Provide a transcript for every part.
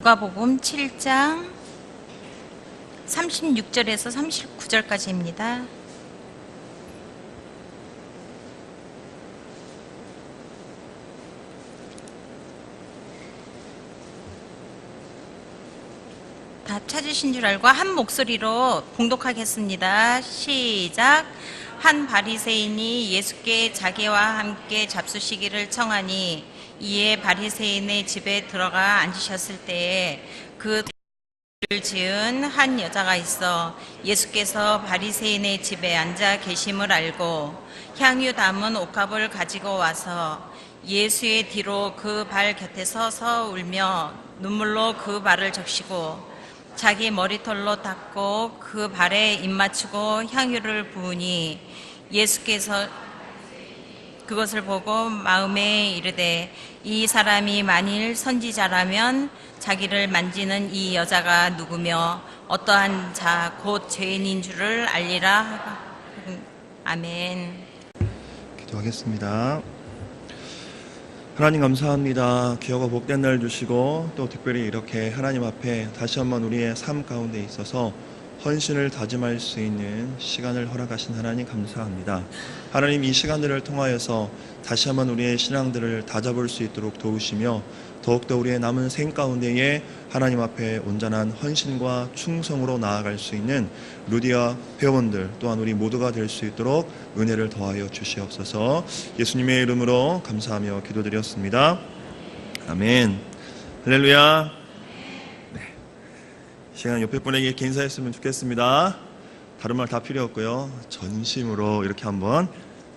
누가복음 7장 36절에서 39절까지입니다. 다 찾으신 줄 알고 한 목소리로 봉독하겠습니다. 시작. 한 바리새인이 예수께 자기와 함께 잡수시기를 청하니 이에 바리새인의 집에 들어가 앉으셨을 때에 그 를 지은 한 여자가 있어 예수께서 바리새인의 집에 앉아 계심을 알고 향유 담은 옥합을 가지고 와서 예수의 뒤로 그 발 곁에 서서 울며 눈물로 그 발을 적시고 자기 머리털로 닦고 그 발에 입맞추고 향유를 부으니 예수께서 그것을 보고 마음에 이르되 이 사람이 만일 선지자라면 자기를 만지는 이 여자가 누구며 어떠한 자 곧 죄인인 줄을 알리라. 아멘. 기도하겠습니다. 하나님 감사합니다. 귀하고 복된 날 주시고 또 특별히 이렇게 하나님 앞에 다시 한번 우리의 삶 가운데 있어서 헌신을 다짐할 수 있는 시간을 허락하신 하나님 감사합니다. 하나님 이 시간들을 통하여서 다시 한번 우리의 신앙들을 다잡을 수 있도록 도우시며 더욱더 우리의 남은 생 가운데에 하나님 앞에 온전한 헌신과 충성으로 나아갈 수 있는 루디아 회원들 또한 우리 모두가 될 수 있도록 은혜를 더하여 주시옵소서. 예수님의 이름으로 감사하며 기도드렸습니다. 아멘. 할렐루야. 시간 옆에 분에게 이렇게 인사했으면 좋겠습니다. 다른 말 다 필요 없고요. 전심으로 이렇게 한번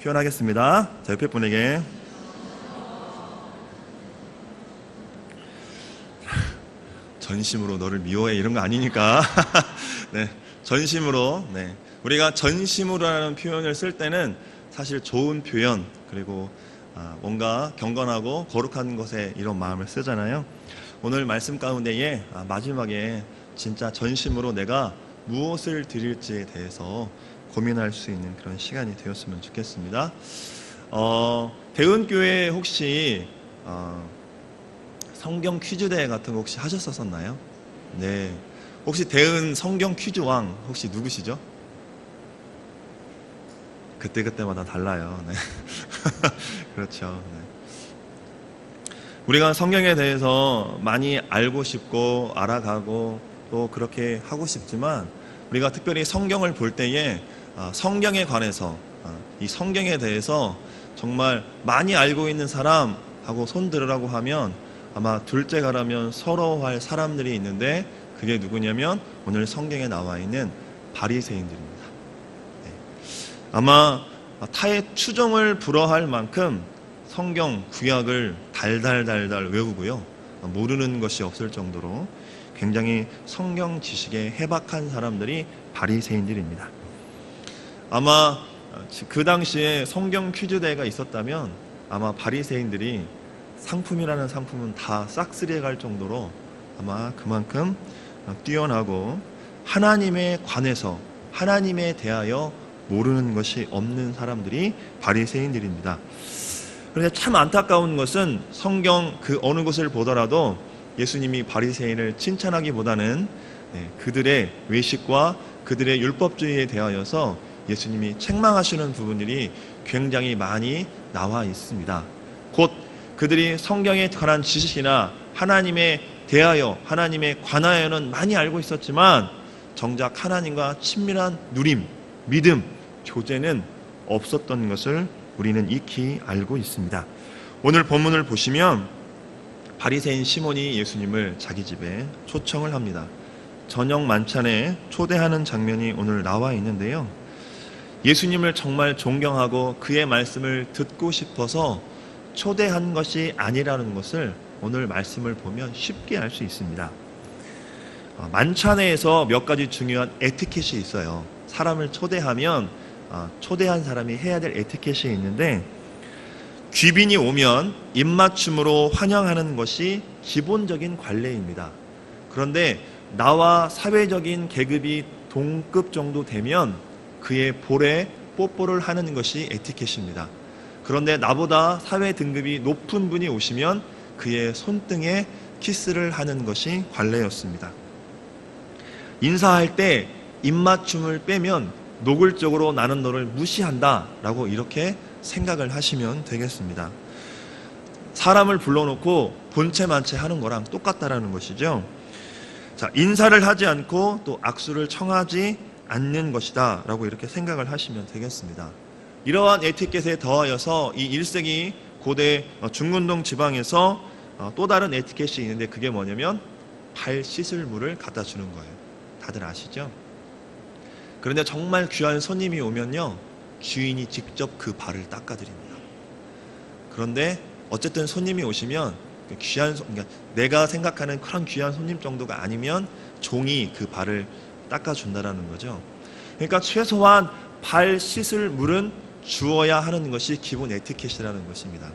표현하겠습니다. 자, 옆에 분에게 전심으로 너를 미워해 이런 거 아니니까 네, 전심으로 우리가 전심으로라는 표현을 쓸 때는 사실 좋은 표현 그리고 뭔가 경건하고 거룩한 것에 이런 마음을 쓰잖아요. 오늘 말씀 가운데에 마지막에 진짜 전심으로 내가 무엇을 드릴지에 대해서 고민할 수 있는 그런 시간이 되었으면 좋겠습니다. 대은교회 혹시 성경 퀴즈대회 같은 거 혹시 하셨었나요? 네. 혹시 대은 성경 퀴즈왕 혹시 누구시죠? 그때마다 달라요. 네. 그렇죠. 네. 우리가 성경에 대해서 많이 알고 싶고 알아가고 또 그렇게 하고 싶지만 우리가 특별히 성경을 볼 때에 성경에 관해서 이 성경에 대해서 정말 많이 알고 있는 사람하고 손 들으라고 하면 아마 둘째 가라면 서러워할 사람들이 있는데 그게 누구냐면 오늘 성경에 나와 있는 바리새인들입니다. 네. 아마 타의 추종을 불허할 만큼 성경 구약을 달달달달 외우고요. 모르는 것이 없을 정도로 굉장히 성경 지식에 해박한 사람들이 바리새인들입니다. 아마 그 당시에 성경 퀴즈 대회가 있었다면 아마 바리새인들이 상품이라는 상품은 다 싹쓸이해 갈 정도로 아마 그만큼 뛰어나고 하나님에 관해서 하나님에 대하여 모르는 것이 없는 사람들이 바리새인들입니다. 그런데 참 안타까운 것은 성경 그 어느 곳을 보더라도 예수님이 바리새인을 칭찬하기보다는 그들의 외식과 그들의 율법주의에 대하여서 예수님이 책망하시는 부분들이 굉장히 많이 나와 있습니다. 곧 그들이 성경에 관한 지식이나 하나님에 대하여 하나님에 관하여는 많이 알고 있었지만 정작 하나님과 친밀한 누림, 믿음, 교제는 없었던 것을 우리는 익히 알고 있습니다. 오늘 본문을 보시면 바리새인 시몬이 예수님을 자기 집에 초청을 합니다. 저녁 만찬에 초대하는 장면이 오늘 나와 있는데요. 예수님을 정말 존경하고 그의 말씀을 듣고 싶어서 초대한 것이 아니라는 것을 오늘 말씀을 보면 쉽게 알 수 있습니다. 만찬회에서 몇 가지 중요한 에티켓이 있어요. 사람을 초대하면 초대한 사람이 해야 될 에티켓이 있는데 귀빈이 오면 입맞춤으로 환영하는 것이 기본적인 관례입니다. 그런데 나와 사회적인 계급이 동급 정도 되면 그의 볼에 뽀뽀를 하는 것이 에티켓입니다. 그런데 나보다 사회 등급이 높은 분이 오시면 그의 손등에 키스를 하는 것이 관례였습니다. 인사할 때 입맞춤을 빼면 노골적으로 나는 너를 무시한다 라고 이렇게 생각을 하시면 되겠습니다. 사람을 불러놓고 본체 만체 하는 거랑 똑같다라는 것이죠. 자, 인사를 하지 않고 또 악수를 청하지 않는 것이다 라고 이렇게 생각을 하시면 되겠습니다. 이러한 에티켓에 더하여서 이 1세기 고대 중근동 지방에서 또 다른 에티켓이 있는데 그게 뭐냐면 발 씻을 물을 갖다 주는 거예요. 다들 아시죠? 그런데 정말 귀한 손님이 오면요, 주인이 직접 그 발을 닦아드립니다. 그런데 어쨌든 손님이 오시면 그러니까 내가 생각하는 그런 귀한 손님 정도가 아니면 종이 그 발을 닦아준다라는 거죠. 그러니까 최소한 발 씻을 물은 주어야 하는 것이 기본 에티켓이라는 것입니다.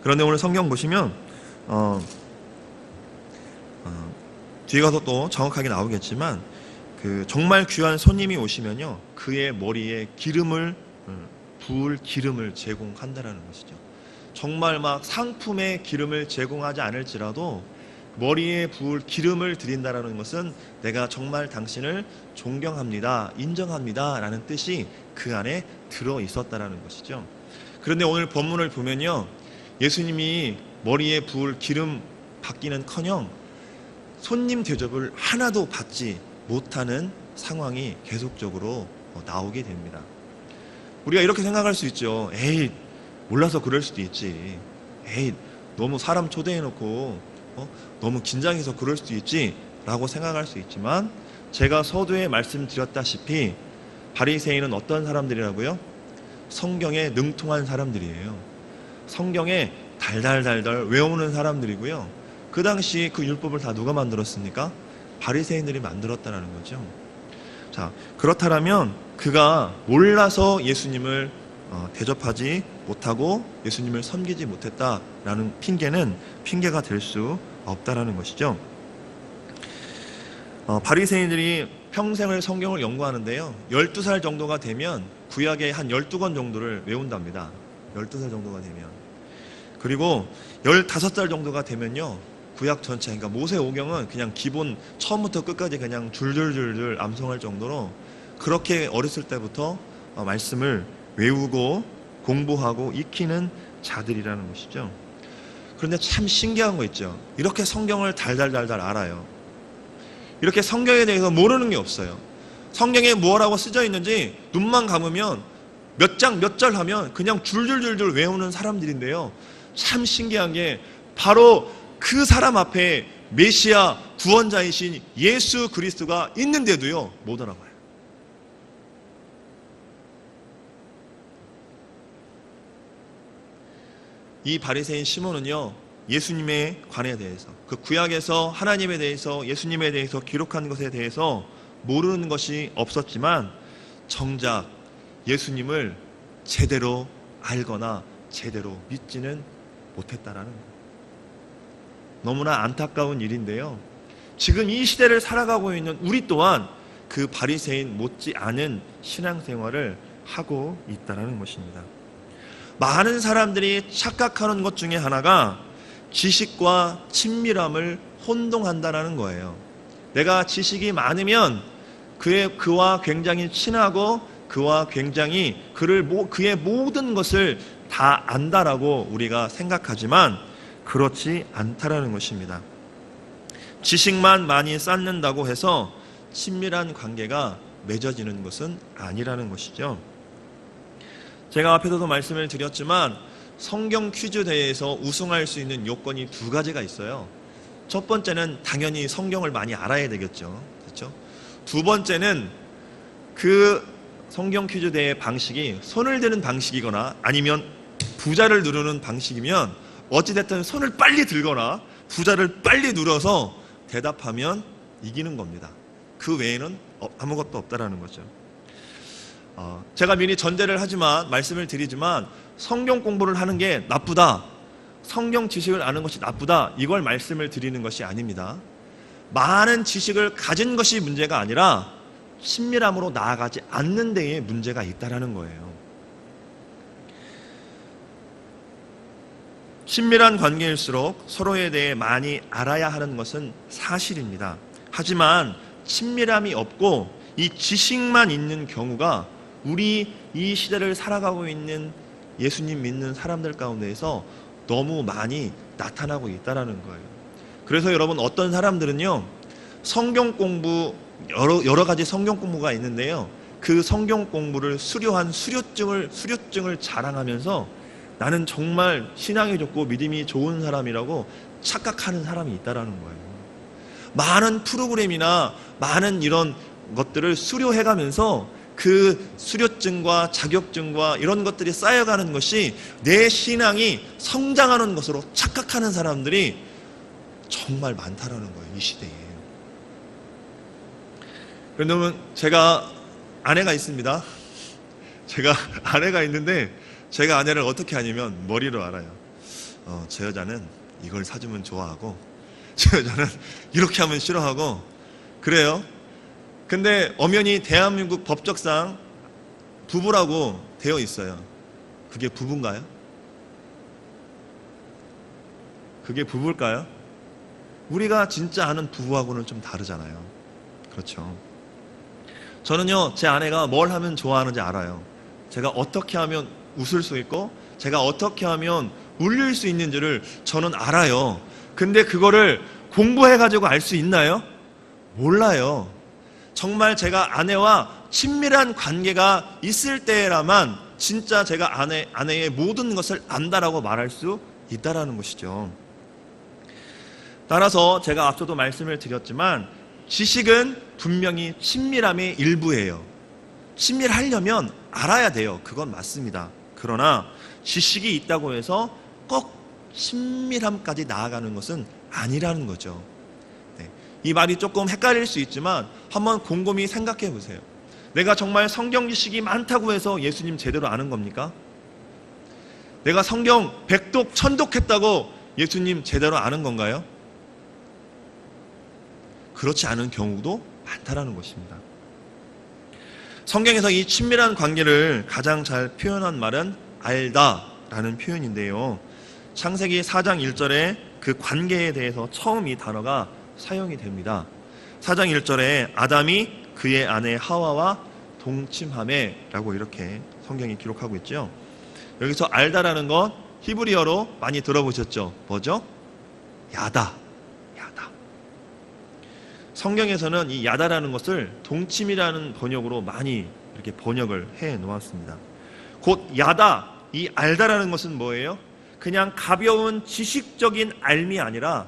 그런데 오늘 성경 보시면 뒤에 가서 또 정확하게 나오겠지만 그 정말 귀한 손님이 오시면요, 그의 머리에 기름을 부을 기름을 제공한다라는 것이죠. 정말 막 상품의 기름을 제공하지 않을지라도 머리에 부을 기름을 드린다라는 것은 내가 정말 당신을 존경합니다, 인정합니다 라는 뜻이 그 안에 들어 있었다라는 것이죠. 그런데 오늘 본문을 보면요, 예수님이 머리에 부을 기름 받기는커녕 손님 대접을 하나도 받지 못하는 상황이 계속적으로 나오게 됩니다. 우리가 이렇게 생각할 수 있죠. 에이, 몰라서 그럴 수도 있지. 에이, 너무 사람 초대해놓고 너무 긴장해서 그럴 수도 있지 라고 생각할 수 있지만, 제가 서두에 말씀드렸다시피 바리새인은 어떤 사람들이라고요? 성경에 능통한 사람들이에요. 성경에 달달달달 외우는 사람들이고요. 그 당시 그 율법을 다 누가 만들었습니까? 바리새인들이 만들었다는 거죠. 자, 그렇다면 그가 몰라서 예수님을 대접하지 못하고 예수님을 섬기지 못했다라는 핑계는 핑계가 될 수 없다라는 것이죠. 바리새인들이 평생을 성경을 연구하는데요, 12살 정도가 되면 구약의 한 12권 정도를 외운답니다. 12살 정도가 되면. 그리고 15살 정도가 되면요, 구약 전체, 그러니까 모세오경은 그냥 기본 처음부터 끝까지 그냥 줄줄줄줄 암송할 정도로 그렇게 어렸을 때부터 말씀을 외우고 공부하고 익히는 자들이라는 것이죠. 그런데 참 신기한 거 있죠. 이렇게 성경을 달달달달 알아요. 이렇게 성경에 대해서 모르는 게 없어요. 성경에 뭐라고 쓰여 있는지 눈만 감으면 몇 장 몇 절 하면 그냥 줄줄줄줄 외우는 사람들인데요, 참 신기한 게 바로 그 사람 앞에 메시아 구원자이신 예수 그리스도가 있는데도요 못 알아봐요. 이 바리새인 시몬은요, 예수님에 관해 대해서, 그 구약에서 하나님에 대해서, 예수님에 대해서 기록한 것에 대해서 모르는 것이 없었지만 정작 예수님을 제대로 알거나 제대로 믿지는 못했다라는 거예요. 너무나 안타까운 일인데요, 지금 이 시대를 살아가고 있는 우리 또한 그 바리새인 못지 않은 신앙생활을 하고 있다는 것입니다. 많은 사람들이 착각하는 것 중에 하나가 지식과 친밀함을 혼동한다는 거예요. 내가 지식이 많으면 그와 굉장히 친하고 그와 굉장히 그의 모든 것을 다 안다라고 우리가 생각하지만 그렇지 않다라는 것입니다. 지식만 많이 쌓는다고 해서 친밀한 관계가 맺어지는 것은 아니라는 것이죠. 제가 앞에서도 말씀을 드렸지만 성경 퀴즈 대회에서 우승할 수 있는 요건이 두 가지가 있어요. 첫 번째는 당연히 성경을 많이 알아야 되겠죠. 그렇죠? 두 번째는 그 성경 퀴즈 대회 방식이 손을 드는 방식이거나 아니면 부자를 누르는 방식이면 어찌됐든 손을 빨리 들거나 부자를 빨리 눌러서 대답하면 이기는 겁니다. 그 외에는 아무것도 없다라는 거죠. 제가 미리 전제를 하지만 말씀을 드리지만 성경 공부를 하는 게 나쁘다, 성경 지식을 아는 것이 나쁘다, 이걸 말씀을 드리는 것이 아닙니다. 많은 지식을 가진 것이 문제가 아니라 친밀함으로 나아가지 않는 데에 문제가 있다라는 거예요. 친밀한 관계일수록 서로에 대해 많이 알아야 하는 것은 사실입니다. 하지만 친밀함이 없고 이 지식만 있는 경우가 우리 이 시대를 살아가고 있는 예수님 믿는 사람들 가운데에서 너무 많이 나타나고 있다는 거예요. 그래서 여러분, 어떤 사람들은요, 성경 공부, 여러 가지 성경 공부가 있는데요, 그 성경 공부를 수료한 수료증을 자랑하면서 나는 정말 신앙이 좋고 믿음이 좋은 사람이라고 착각하는 사람이 있다는 거예요. 많은 프로그램이나 많은 이런 것들을 수료해가면서 그 수료증과 자격증과 이런 것들이 쌓여가는 것이 내 신앙이 성장하는 것으로 착각하는 사람들이 정말 많다라는 거예요, 이 시대에. 그러면 제가 아내가 있습니다. 제가 아내가 있는데 제가 아내를 어떻게 하냐면 머리로 알아요. 저 여자는 이걸 사주면 좋아하고 저 여자는 이렇게 하면 싫어하고 그래요. 근데 엄연히 대한민국 법적상 부부라고 되어 있어요. 그게 부부인가요? 그게 부부일까요? 우리가 진짜 아는 부부하고는 좀 다르잖아요. 그렇죠. 저는요, 제 아내가 뭘 하면 좋아하는지 알아요. 제가 어떻게 하면 웃을 수 있고 제가 어떻게 하면 울릴 수 있는지를 저는 알아요. 근데 그거를 공부해가지고 알 수 있나요? 몰라요. 정말 제가 아내와 친밀한 관계가 있을 때라만 진짜 제가 아내의 모든 것을 안다라고 말할 수 있다라는 것이죠. 따라서 제가 앞서도 말씀을 드렸지만 지식은 분명히 친밀함의 일부예요. 친밀하려면 알아야 돼요. 그건 맞습니다. 그러나 지식이 있다고 해서 꼭 친밀함까지 나아가는 것은 아니라는 거죠. 네. 이 말이 조금 헷갈릴 수 있지만 한번 곰곰이 생각해 보세요. 내가 정말 성경 지식이 많다고 해서 예수님 제대로 아는 겁니까? 내가 성경 백독 천독했다고 예수님 제대로 아는 건가요? 그렇지 않은 경우도 많다라는 것입니다. 성경에서 이 친밀한 관계를 가장 잘 표현한 말은 알다라는 표현인데요. 창세기 4장 1절에 그 관계에 대해서 처음 이 단어가 사용이 됩니다. 4장 1절에 아담이 그의 아내 하와와 동침하매 라고 이렇게 성경이 기록하고 있죠. 여기서 알다라는 건 히브리어로 많이 들어보셨죠? 뭐죠? 야다. 성경에서는 이 야다라는 것을 동침이라는 번역으로 많이 이렇게 번역을 해 놓았습니다. 곧 야다, 이 알다라는 것은 뭐예요? 그냥 가벼운 지식적인 알미 아니라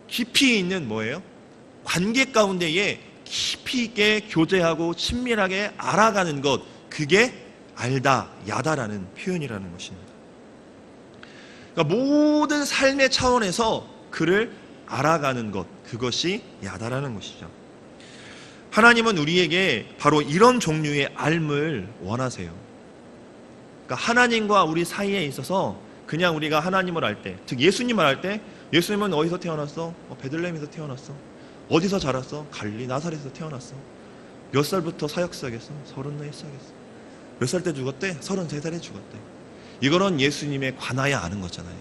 깊이 있는 뭐예요? 관계 가운데에 깊이 있게 교제하고 친밀하게 알아가는 것, 그게 알다, 야다라는 표현이라는 것입니다. 그러니까 모든 삶의 차원에서 그를 알아가는 것, 그것이 야다라는 것이죠. 하나님은 우리에게 바로 이런 종류의 알을 원하세요. 그러니까 하나님과 우리 사이에 있어서 그냥 우리가 하나님을 알 때, 즉 예수님을 알 때, 예수님은 어디서 태어났어? 베들레헴에서 태어났어. 어디서 자랐어? 갈릴리 나사렛에서 태어났어. 몇 살부터 사역 시작했어? 34에 시작했어. 몇 살 때 죽었대? 33살에 죽었대. 이거는 예수님에 관하여 아는 거잖아요.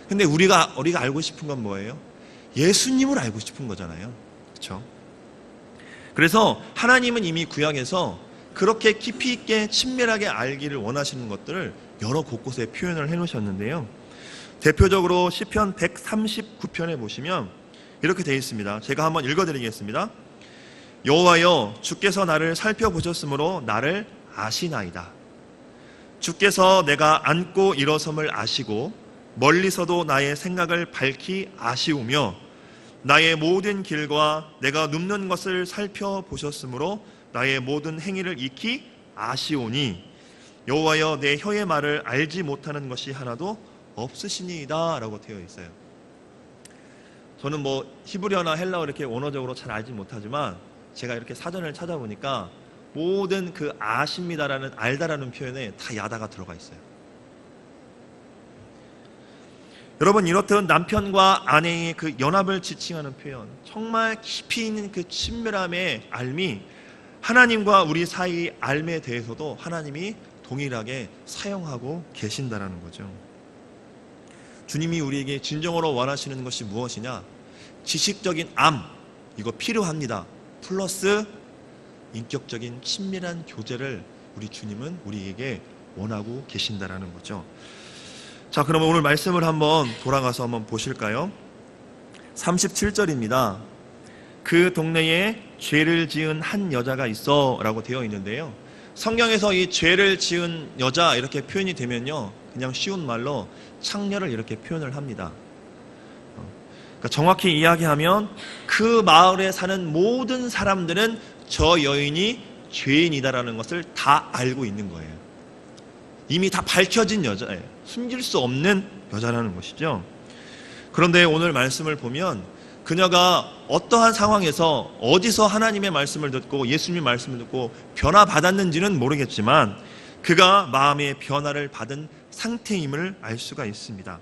근데 우리가 알고 싶은 건 뭐예요? 예수님을 알고 싶은 거잖아요. 그렇죠? 그래서 하나님은 이미 구약에서 그렇게 깊이 있게 친밀하게 알기를 원하시는 것들을 여러 곳곳에 표현을 해놓으셨는데요. 대표적으로 시편 139편에 보시면 이렇게 되어 있습니다. 제가 한번 읽어드리겠습니다. 여호와여, 주께서 나를 살펴보셨으므로 나를 아시나이다. 주께서 내가 앉고 일어섬을 아시고 멀리서도 나의 생각을 밝히 아시오며 나의 모든 길과 내가 눕는 것을 살펴보셨으므로 나의 모든 행위를 익히 아시오니 여호와여, 내 혀의 말을 알지 못하는 것이 하나도 없으시니이다 라고 되어 있어요. 저는 히브리어나 헬라어 이렇게 원어적으로 잘 알지 못하지만 제가 이렇게 사전을 찾아보니까 모든 그 아십니다라는 알다라는 표현에 다 야다가 들어가 있어요. 여러분, 이렇듯 남편과 아내의 그 연합을 지칭하는 표현, 정말 깊이 있는 그 친밀함의 알미, 하나님과 우리 사이 알미에 대해서도 하나님이 동일하게 사용하고 계신다라는 거죠. 주님이 우리에게 진정으로 원하시는 것이 무엇이냐? 지식적인 암, 이거 필요합니다. 플러스 인격적인 친밀한 교제를 우리 주님은 우리에게 원하고 계신다라는 거죠. 자, 그러면 오늘 말씀을 한번 돌아가서 한번 보실까요? 37절입니다. 그 동네에 죄를 지은 한 여자가 있어 라고 되어 있는데요. 성경에서 이 죄를 지은 여자 이렇게 표현이 되면요, 그냥 쉬운 말로 창녀를 이렇게 표현을 합니다. 그러니까 정확히 이야기하면 그 마을에 사는 모든 사람들은 저 여인이 죄인이다라는 것을 다 알고 있는 거예요. 이미 다 밝혀진 여자예요. 숨길 수 없는 여자라는 것이죠. 그런데 오늘 말씀을 보면 그녀가 어떠한 상황에서 어디서 하나님의 말씀을 듣고 예수님의 말씀을 듣고 변화받았는지는 모르겠지만 그가 마음의 변화를 받은 상태임을 알 수가 있습니다.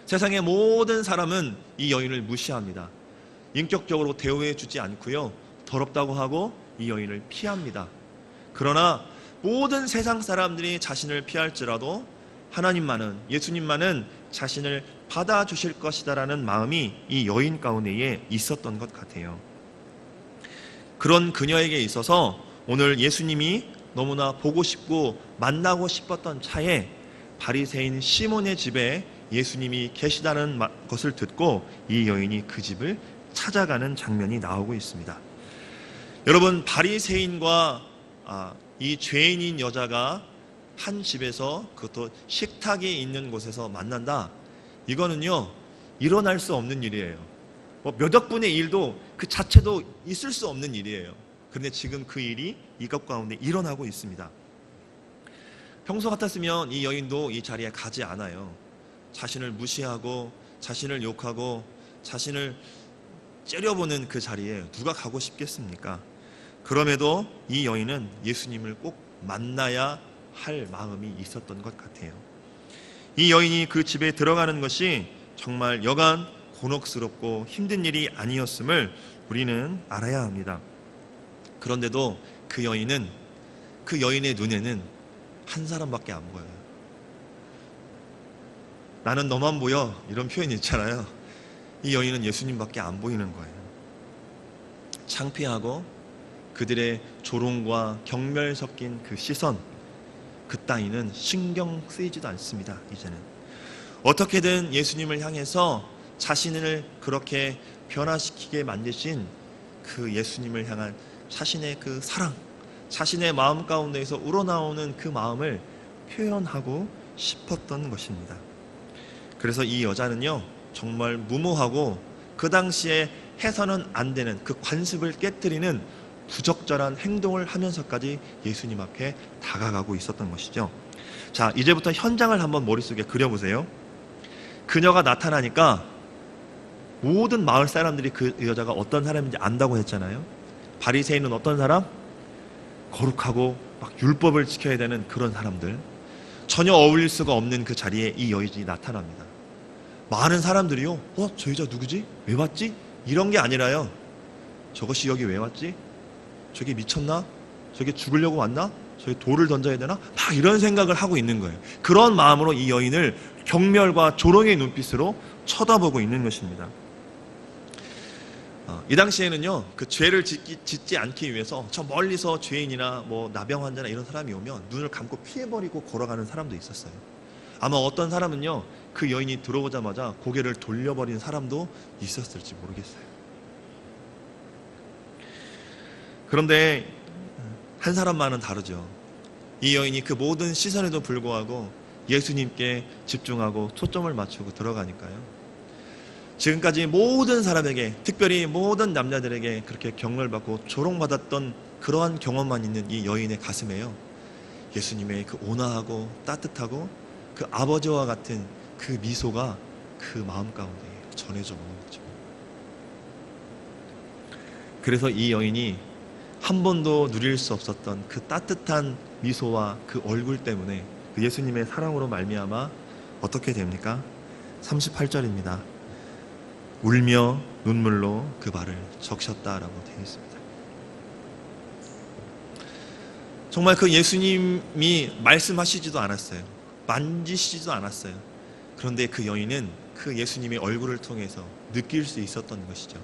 세상의 모든 사람은 이 여인을 무시합니다. 인격적으로 대우해 주지 않고요, 더럽다고 하고 이 여인을 피합니다. 그러나 모든 세상 사람들이 자신을 피할지라도 하나님만은, 예수님만은 자신을 받아주실 것이다라는 마음이 이 여인 가운데에 있었던 것 같아요. 그런 그녀에게 있어서 오늘 예수님이 너무나 보고 싶고 만나고 싶었던 차에 바리새인 시몬의 집에 예수님이 계시다는 것을 듣고 이 여인이 그 집을 찾아가는 장면이 나오고 있습니다. 여러분, 바리새인과 이 죄인인 여자가 한 집에서, 그것도 식탁이 있는 곳에서 만난다, 이거는요 일어날 수 없는 일이에요. 몇 억분의 일도 그 자체도 있을 수 없는 일이에요. 그런데 지금 그 일이 이것 가운데 일어나고 있습니다. 평소 같았으면 이 여인도 이 자리에 가지 않아요. 자신을 무시하고 자신을 욕하고 자신을 째려보는 그 자리에 누가 가고 싶겠습니까? 그럼에도 이 여인은 예수님을 꼭 만나야 할 마음이 있었던 것 같아요. 이 여인이 그 집에 들어가는 것이 정말 여간 곤혹스럽고 힘든 일이 아니었음을 우리는 알아야 합니다. 그런데도 그 여인의 눈에는 한 사람밖에 안 보여요. 나는 너만 보여, 이런 표현이 있잖아요. 이 여인은 예수님밖에 안 보이는 거예요. 창피하고 그들의 조롱과 경멸 섞인 그 시선, 그 따위는 신경 쓰이지도 않습니다. 이제는 어떻게든 예수님을 향해서 자신을 그렇게 변화시키게 만드신 그 예수님을 향한 자신의 그 사랑, 자신의 마음 가운데에서 우러나오는 그 마음을 표현하고 싶었던 것입니다. 그래서 이 여자는요 정말 무모하고 그 당시에 해서는 안 되는 그 관습을 깨뜨리는 부적절한 행동을 하면서까지 예수님 앞에 다가가고 있었던 것이죠. 자, 이제부터 현장을 한번 머릿속에 그려보세요. 그녀가 나타나니까 모든 마을 사람들이 그 여자가 어떤 사람인지 안다고 했잖아요. 바리새인은 어떤 사람? 거룩하고 막 율법을 지켜야 되는 그런 사람들. 전혀 어울릴 수가 없는 그 자리에 이 여인이 나타납니다. 많은 사람들이요, 저 여자 누구지? 왜 왔지? 이런 게 아니라요, 저것이 여기 왜 왔지? 저게 미쳤나? 저게 죽으려고 왔나? 저게 돌을 던져야 되나? 막 이런 생각을 하고 있는 거예요. 그런 마음으로 이 여인을 경멸과 조롱의 눈빛으로 쳐다보고 있는 것입니다. 이 당시에는요, 그 죄를 짓지 않기 위해서 저 멀리서 죄인이나 뭐 나병 환자나 이런 사람이 오면 눈을 감고 피해버리고 걸어가는 사람도 있었어요. 아마 어떤 사람은요, 그 여인이 들어오자마자 고개를 돌려버린 사람도 있었을지 모르겠어요. 그런데 한 사람만은 다르죠. 이 여인이 그 모든 시선에도 불구하고 예수님께 집중하고 초점을 맞추고 들어가니까요, 지금까지 모든 사람에게, 특별히 모든 남자들에게 그렇게 경멸받고 조롱받았던 그러한 경험만 있는 이 여인의 가슴에요, 예수님의 그 온화하고 따뜻하고 그 아버지와 같은 그 미소가 그 마음 가운데 전해져 오는 거죠. 그래서 이 여인이 한 번도 누릴 수 없었던 그 따뜻한 미소와 그 얼굴 때문에 그 예수님의 사랑으로 말미암아 어떻게 됩니까? 38절입니다. 울며 눈물로 그 발을 적셨다라고 되어 있습니다. 정말 그 예수님이 말씀하시지도 않았어요. 만지시지도 않았어요. 그런데 그 여인은 그 예수님의 얼굴을 통해서 느낄 수 있었던 것이죠.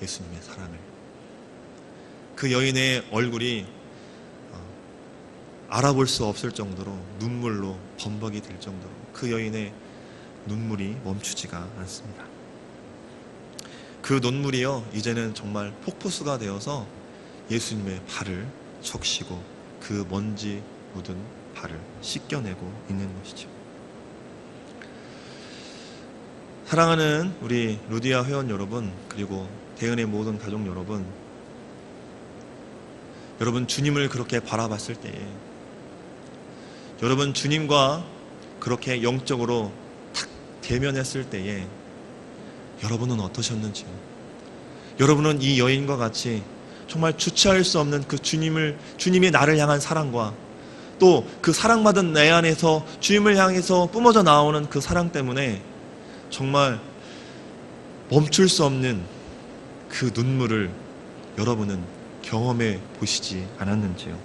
예수님의 사랑을. 그 여인의 얼굴이 알아볼 수 없을 정도로 눈물로 범벅이 될 정도로 그 여인의 눈물이 멈추지가 않습니다. 그 눈물이요, 이제는 정말 폭포수가 되어서 예수님의 발을 적시고 그 먼지 묻은 발을 씻겨내고 있는 것이죠. 사랑하는 우리 루디아 회원 여러분, 그리고 대은의 모든 가족 여러분, 여러분 주님을 그렇게 바라봤을 때에, 여러분 주님과 그렇게 영적으로 탁 대면했을 때에 여러분은 어떠셨는지요? 여러분은 이 여인과 같이 정말 주체할 수 없는 그 주님이 나를 향한 사랑과 또 그 사랑받은 내 안에서 주님을 향해서 뿜어져 나오는 그 사랑 때문에 정말 멈출 수 없는 그 눈물을 여러분은 경험해 보시지 않았는지요?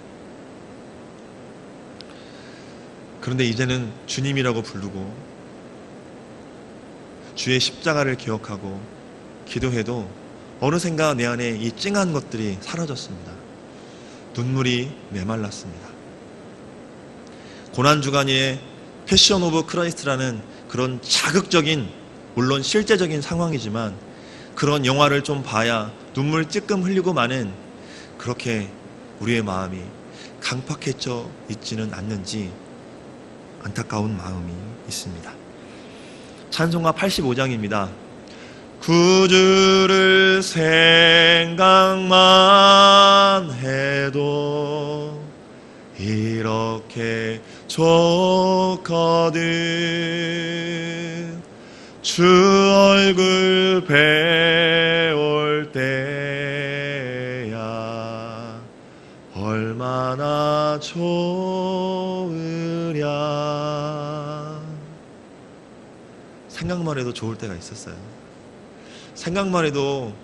그런데 이제는 주님이라고 부르고 주의 십자가를 기억하고 기도해도 어느샌가 내 안에 이 찡한 것들이 사라졌습니다. 눈물이 메말랐습니다. 고난주간의 패션 오브 크라이스트라는 그런 자극적인, 물론 실제적인 상황이지만 그런 영화를 좀 봐야 눈물 찔끔 흘리고 마는, 그렇게 우리의 마음이 강팍해져 있지는 않는지 안타까운 마음이 있습니다. 찬송가 85장입니다. 구주를 생각만 해도 이렇게 좋거든. 주 얼굴 배울 때야 얼마나 좋으랴. 생각만 해도 좋을 때가 있었어요. 생각만 해도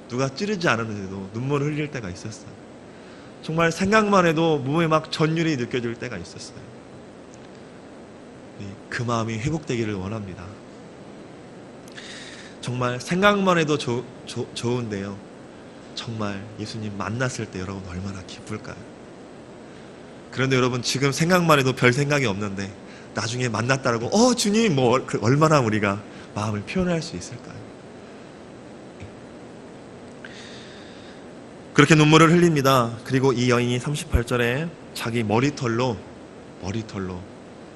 누가 찌르지 않았는데도 눈물을 흘릴 때가 있었어요. 정말 생각만 해도 몸에 막 전율이 느껴질 때가 있었어요. 그 마음이 회복되기를 원합니다. 정말 생각만 해도 좋은데요, 정말 예수님 만났을 때 여러분 얼마나 기쁠까요? 그런데 여러분 지금 생각만 해도 별 생각이 없는데 나중에 만났다라고 주님 얼마나 우리가 마음을 표현할 수 있을까요? 그렇게 눈물을 흘립니다. 그리고 이 여인이 38절에 자기 머리털로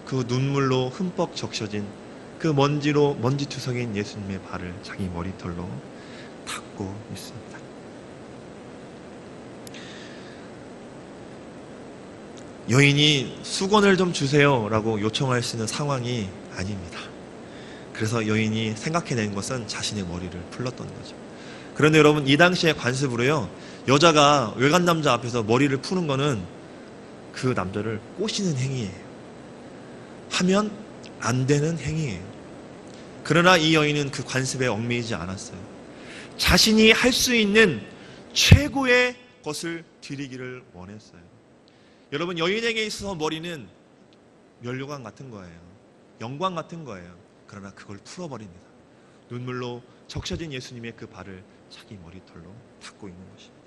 그 눈물로 흠뻑 적셔진 그 먼지투성인 예수님의 발을 자기 머리털로 닦고 있습니다. 여인이 수건을 좀 주세요 라고 요청할 수 있는 상황이 아닙니다. 그래서 여인이 생각해낸 것은 자신의 머리를 풀렀던 거죠. 그런데 여러분, 이 당시의 관습으로요, 여자가 외간 남자 앞에서 머리를 푸는 거는 그 남자를 꼬시는 행위예요. 하면 안 되는 행위예요. 그러나 이 여인은 그 관습에 얽매이지 않았어요. 자신이 할 수 있는 최고의 것을 드리기를 원했어요. 여러분, 여인에게 있어서 머리는 면류관 같은 거예요. 영광 같은 거예요. 그러나 그걸 풀어버립니다. 눈물로 적셔진 예수님의 그 발을 자기 머리털로 닦고 있는 것입니다.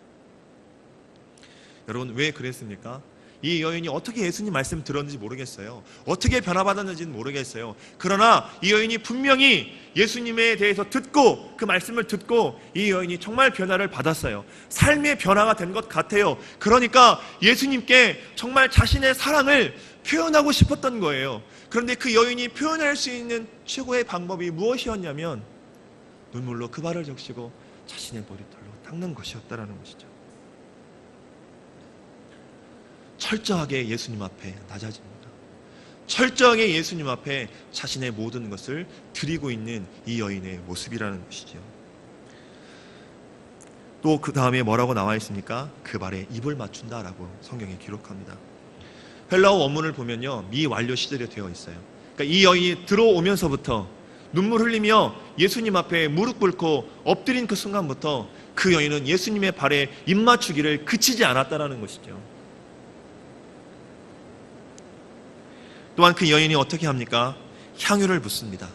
여러분, 왜 그랬습니까? 이 여인이 어떻게 예수님 말씀 들었는지 모르겠어요. 어떻게 변화받았는지는 모르겠어요. 그러나 이 여인이 분명히 예수님에 대해서 듣고, 그 말씀을 듣고 이 여인이 정말 변화를 받았어요. 삶의 변화가 된 것 같아요. 그러니까 예수님께 정말 자신의 사랑을 표현하고 싶었던 거예요. 그런데 그 여인이 표현할 수 있는 최고의 방법이 무엇이었냐면 눈물로 그 발을 적시고 자신의 머리털로 닦는 것이었다라는 것이죠. 철저하게 예수님 앞에 낮아집니다. 철저하게 예수님 앞에 자신의 모든 것을 드리고 있는 이 여인의 모습이라는 것이죠. 또 그 다음에 뭐라고 나와 있습니까? 그 발에 입을 맞춘다라고 성경에 기록합니다. 헬라어 원문을 보면요, 미완료 시제로 되어 있어요. 그러니까 이 여인이 들어오면서부터 눈물 흘리며 예수님 앞에 무릎 꿇고 엎드린 그 순간부터 그 여인은 예수님의 발에 입 맞추기를 그치지 않았다라는 것이죠. 또한 그 여인이 어떻게 합니까? 향유를 붓습니다.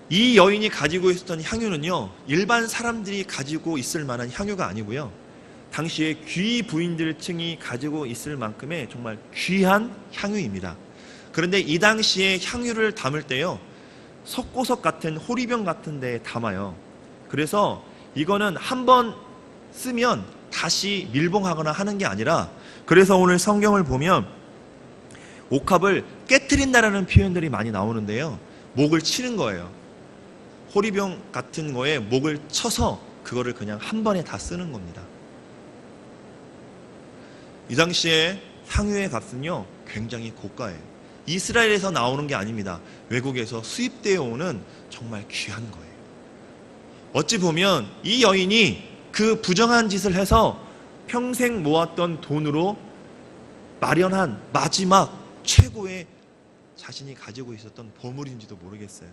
이 여인이 가지고 있었던 향유는요, 일반 사람들이 가지고 있을 만한 향유가 아니고요, 당시에 귀 부인들층이 가지고 있을 만큼의 정말 귀한 향유입니다. 그런데 이 당시에 향유를 담을 때요, 석고석 같은 호리병 같은 데에 담아요. 그래서 이거는 한번 쓰면 다시 밀봉하거나 하는 게 아니라, 그래서 오늘 성경을 보면 옥합을 깨트린다라는 표현들이 많이 나오는데요, 목을 치는 거예요. 호리병 같은 거에 목을 쳐서 그거를 그냥 한 번에 다 쓰는 겁니다. 이 당시에 향유의 값은요, 굉장히 고가예요. 이스라엘에서 나오는 게 아닙니다. 외국에서 수입되어 오는 정말 귀한 거예요. 어찌 보면 이 여인이 그 부정한 짓을 해서 평생 모았던 돈으로 마련한 마지막 최고의 자신이 가지고 있었던 보물인지도 모르겠어요.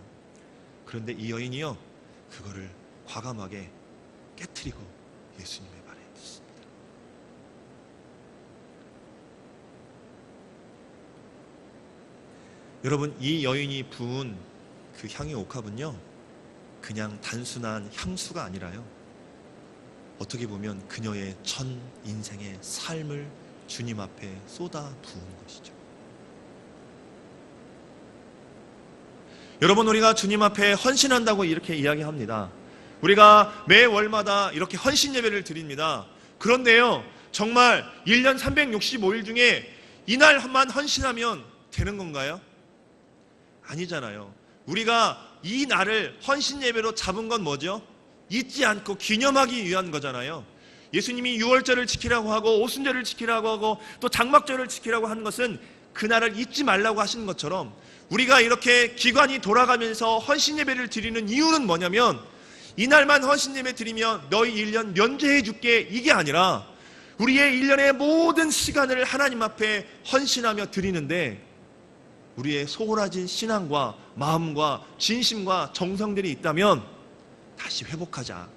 그런데 이 여인이요, 그거를 과감하게 깨트리고 예수님의 발에 묻습니다. 여러분, 이 여인이 부은 그 향유 옥합은요, 그냥 단순한 향수가 아니라요, 어떻게 보면 그녀의 전 인생의 삶을 주님 앞에 쏟아 부은 것이죠. 여러분, 우리가 주님 앞에 헌신한다고 이렇게 이야기합니다. 우리가 매 월마다 이렇게 헌신 예배를 드립니다. 그런데요, 정말 1년 365일 중에 이날만 헌신하면 되는 건가요? 아니잖아요. 우리가 이 날을 헌신 예배로 잡은 건 뭐죠? 잊지 않고 기념하기 위한 거잖아요. 예수님이 유월절을 지키라고 하고 오순절을 지키라고 하고 또 장막절을 지키라고 하는 것은 그날을 잊지 말라고 하시는 것처럼, 우리가 이렇게 기관이 돌아가면서 헌신 예배를 드리는 이유는 뭐냐면, 이날만 헌신 예배 드리면 너희 1년 면제해 줄게, 이게 아니라 우리의 1년의 모든 시간을 하나님 앞에 헌신하며 드리는데, 우리의 소홀해진 신앙과 마음과 진심과 정성들이 있다면 다시 회복하자,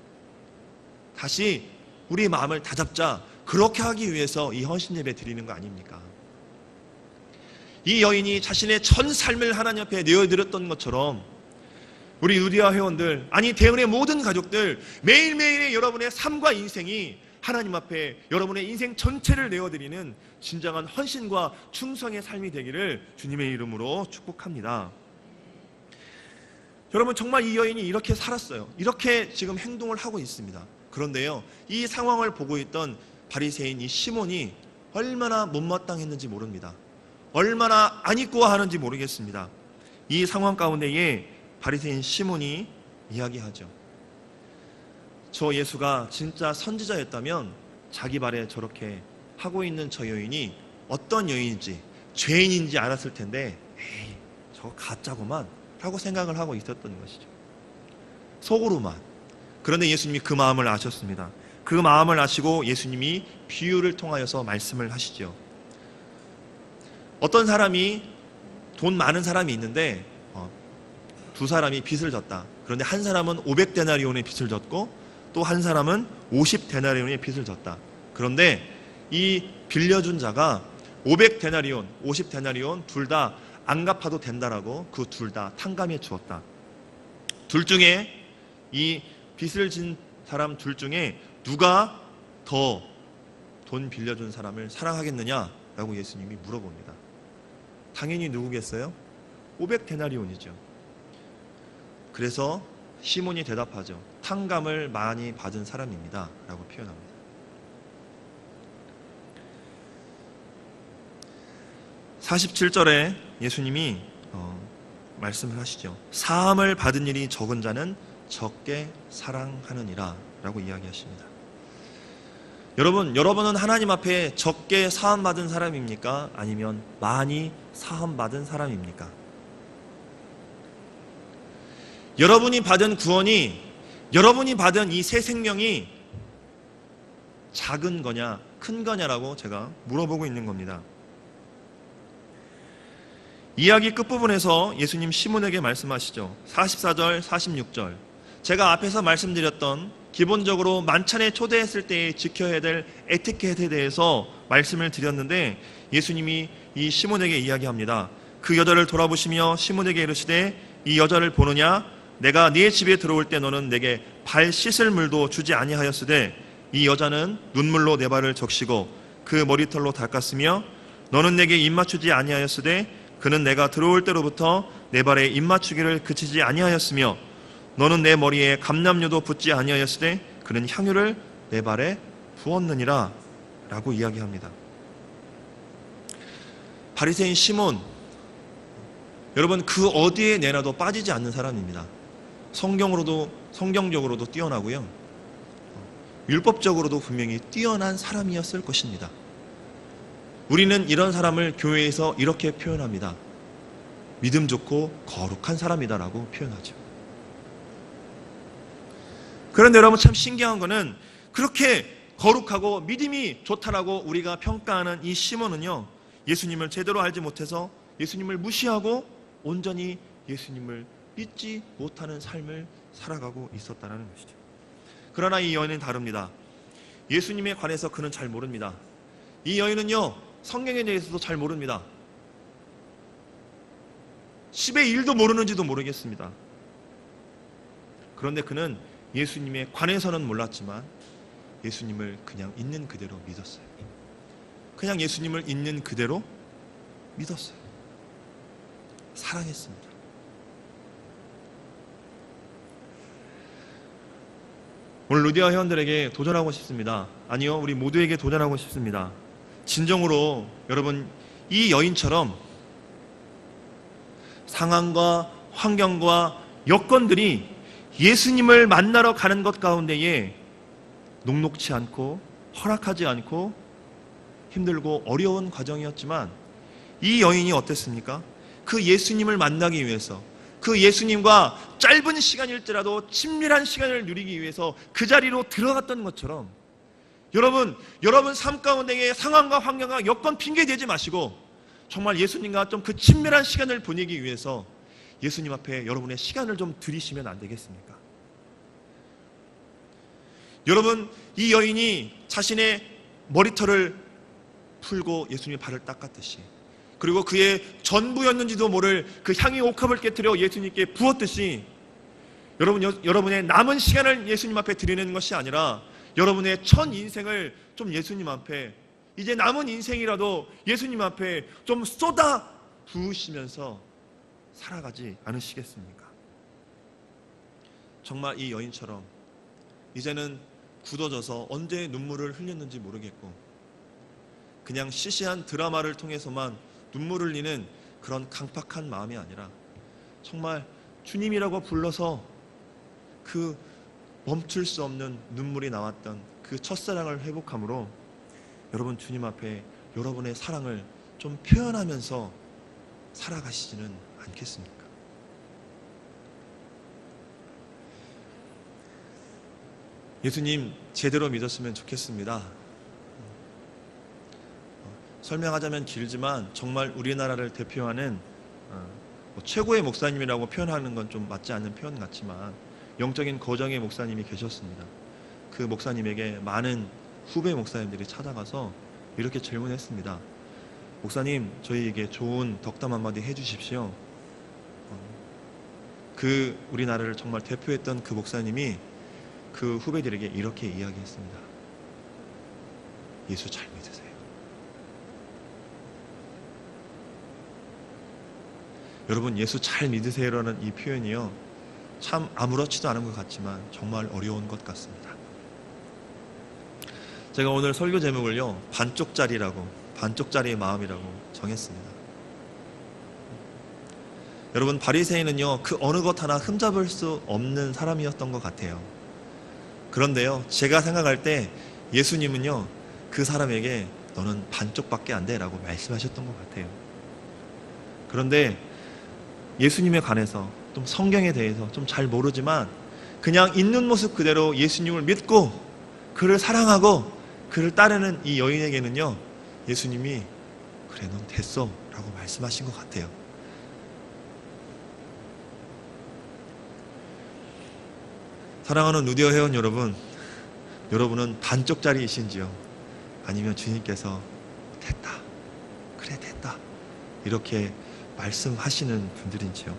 다시 우리의 마음을 다잡자, 그렇게 하기 위해서 이 헌신 예배 드리는 거 아닙니까? 이 여인이 자신의 전 삶을 하나님 앞에 내어드렸던 것처럼, 우리 누리아 회원들, 아니 대은의 모든 가족들, 매일매일의 여러분의 삶과 인생이 하나님 앞에 여러분의 인생 전체를 내어드리는 진정한 헌신과 충성의 삶이 되기를 주님의 이름으로 축복합니다. 여러분, 정말 이 여인이 이렇게 살았어요. 이렇게 지금 행동을 하고 있습니다. 그런데요, 이 상황을 보고 있던 바리새인 이 시몬이 얼마나 못마땅했는지 모릅니다. 얼마나 안 입고 하는지 모르겠습니다. 이 상황 가운데에 바리새인 시몬이 이야기하죠. 저 예수가 진짜 선지자였다면 자기 발에 저렇게 하고 있는 저 여인이 어떤 여인인지, 죄인인지 알았을 텐데, 에이, 저거 가짜구만 라고 생각을 하고 있었던 것이죠. 속으로만. 그런데 예수님이 그 마음을 아셨습니다. 그 마음을 아시고 예수님이 비유를 통하여서 말씀을 하시죠. 어떤 사람이, 돈 많은 사람이 있는데 두 사람이 빚을 졌다. 그런데 한 사람은 500데나리온의 빚을 졌고 또 한 사람은 50데나리온의 빚을 졌다. 그런데 이 빌려준 자가 500데나리온, 50데나리온 둘 다 안 갚아도 된다라고 그 둘 다 탕감해 주었다. 둘 중에, 이 빚을 진 사람 둘 중에 누가 더 돈 빌려준 사람을 사랑하겠느냐라고 예수님이 물어봅니다. 당연히 누구겠어요? 500데나리온이죠. 그래서 시몬이 대답하죠. 탕감을 많이 받은 사람입니다 라고 표현합니다. (47절에) 예수님이 말씀을 하시죠. 사함을 받은 일이 적은 자는 적게 사랑하느니라 라고 이야기하십니다. 여러분은 하나님 앞에 적게 사함받은 사람입니까? 아니면 많이 사함받은 사람입니까? 여러분이 받은 구원이, 여러분이 받은 이 새 생명이 작은 거냐 큰 거냐라고 제가 물어보고 있는 겁니다. 이야기 끝부분에서 예수님 시몬에게 말씀하시죠. 44절 46절, 제가 앞에서 말씀드렸던 기본적으로 만찬에 초대했을 때 지켜야 될 에티켓에 대해서 말씀을 드렸는데, 예수님이 이 시몬에게 이야기합니다. 그 여자를 돌아보시며 시몬에게 이르시되 이 여자를 보느냐? 내가 네 집에 들어올 때 너는 내게 발 씻을 물도 주지 아니하였으되 이 여자는 눈물로 내 발을 적시고 그 머리털로 닦았으며 너는 내게 입 맞추지 아니하였으되 그는 내가 들어올 때로부터 내 발에 입 맞추기를 그치지 아니하였으며 너는 내 머리에 감람류도 붓지 아니하였으되 그는 향유를 내 발에 부었느니라 라고 이야기합니다. 바리새인 시몬, 여러분 그 어디에 내놔도 빠지지 않는 사람입니다. 성경적으로도 뛰어나고요, 율법적으로도 분명히 뛰어난 사람이었을 것입니다. 우리는 이런 사람을 교회에서 이렇게 표현합니다. 믿음 좋고 거룩한 사람이다라고 표현하죠. 그런데 여러분 참 신기한 거는 그렇게 거룩하고 믿음이 좋다라고 우리가 평가하는 이 시몬은요, 예수님을 제대로 알지 못해서 예수님을 무시하고 온전히 예수님을 믿지 못하는 삶을 살아가고 있었다는 것이죠. 그러나 이 여인은 다릅니다. 예수님에 관해서 그는 잘 모릅니다. 이 여인은요, 성경에 대해서도 잘 모릅니다. 10의 1도 모르는지도 모르겠습니다. 그런데 그는 예수님에 관해서는 몰랐지만 예수님을 그냥 있는 그대로 믿었어요. 그냥 예수님을 있는 그대로 믿었어요. 사랑했습니다. 오늘 루디아 회원들에게 도전하고 싶습니다. 아니요, 우리 모두에게 도전하고 싶습니다. 진정으로 여러분 이 여인처럼 상황과 환경과 여건들이 예수님을 만나러 가는 것 가운데에 녹록치 않고 허락하지 않고 힘들고 어려운 과정이었지만 이 여인이 어땠습니까? 그 예수님을 만나기 위해서, 그 예수님과 짧은 시간일지라도 친밀한 시간을 누리기 위해서 그 자리로 들어갔던 것처럼, 여러분 삶 가운데의 상황과 환경과 여건 핑계 대지 마시고 정말 예수님과 좀 그 친밀한 시간을 보내기 위해서 예수님 앞에 여러분의 시간을 좀 들이시면 안 되겠습니까? 여러분, 이 여인이 자신의 머리털을 풀고 예수님의 발을 닦았듯이, 그리고 그의 전부였는지도 모를 그 향이 옥합을 깨뜨려 예수님께 부었듯이, 여러분의 남은 시간을 예수님 앞에 드리는 것이 아니라 여러분의 전 인생을 좀 예수님 앞에, 이제 남은 인생이라도 예수님 앞에 좀 쏟아 부으시면서 살아가지 않으시겠습니까? 정말 이 여인처럼 이제는 굳어져서 언제 눈물을 흘렸는지 모르겠고 그냥 시시한 드라마를 통해서만 눈물을 흘리는 그런 강팍한 마음이 아니라 정말 주님이라고 불러서 그 멈출 수 없는 눈물이 나왔던 그 첫사랑을 회복함으로 여러분 주님 앞에 여러분의 사랑을 좀 표현하면서 살아가시지는 않겠습니까? 예수님 제대로 믿었으면 좋겠습니다. 설명하자면 길지만 정말 우리나라를 대표하는 최고의 목사님이라고 표현하는 건 좀 맞지 않는 표현 같지만 영적인 거정의 목사님이 계셨습니다. 그 목사님에게 많은 후배 목사님들이 찾아가서 이렇게 질문했습니다. 목사님, 저희에게 좋은 덕담 한마디 해주십시오. 그 우리나라를 정말 대표했던 그 목사님이 그 후배들에게 이렇게 이야기했습니다. 예수 잘 믿으세요. 여러분, 예수 잘 믿으세요라는 이 표현이요, 참 아무렇지도 않은 것 같지만 정말 어려운 것 같습니다. 제가 오늘 설교 제목을요, 반쪽짜리의 마음이라고 정했습니다. 여러분, 바리새인은요, 그 어느 것 하나 흠잡을 수 없는 사람이었던 것 같아요. 그런데요, 제가 생각할 때 예수님은요, 그 사람에게 너는 반쪽밖에 안 돼 라고 말씀하셨던 것 같아요. 그런데 예수님에 관해서 좀 성경에 대해서 좀 잘 모르지만 그냥 있는 모습 그대로 예수님을 믿고 그를 사랑하고 그를 따르는 이 여인에게는요, 예수님이 그래 넌 됐어 라고 말씀하신 것 같아요. 사랑하는 루디어 회원 여러분, 여러분은 반쪽짜리이신지요? 아니면 주님께서 됐다, 그래 됐다, 이렇게 말씀하시는 분들인지요?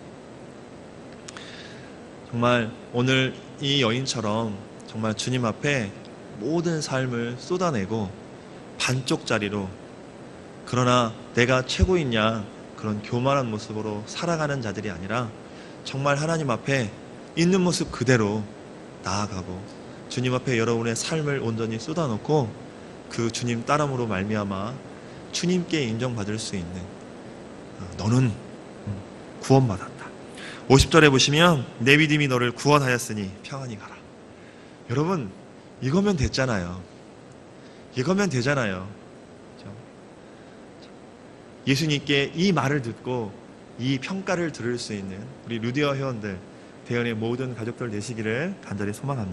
정말 오늘 이 여인처럼 정말 주님 앞에 모든 삶을 쏟아내고 반쪽짜리로, 그러나 내가 최고인 양 그런 교만한 모습으로 살아가는 자들이 아니라 정말 하나님 앞에 있는 모습 그대로 나아가고 주님 앞에 여러분의 삶을 온전히 쏟아놓고 그 주님 따름으로 말미암아 주님께 인정받을 수 있는, 너는 구원받았다. 50절에 보시면 내 믿음이 너를 구원하였으니 평안히 가라. 여러분, 이거면 됐잖아요. 이거면 되잖아요. 그렇죠? 예수님께 이 말을 듣고 이 평가를 들을 수 있는 우리 루디어 회원들, 대연의 모든 가족들 되시기를 간절히 소망합니다.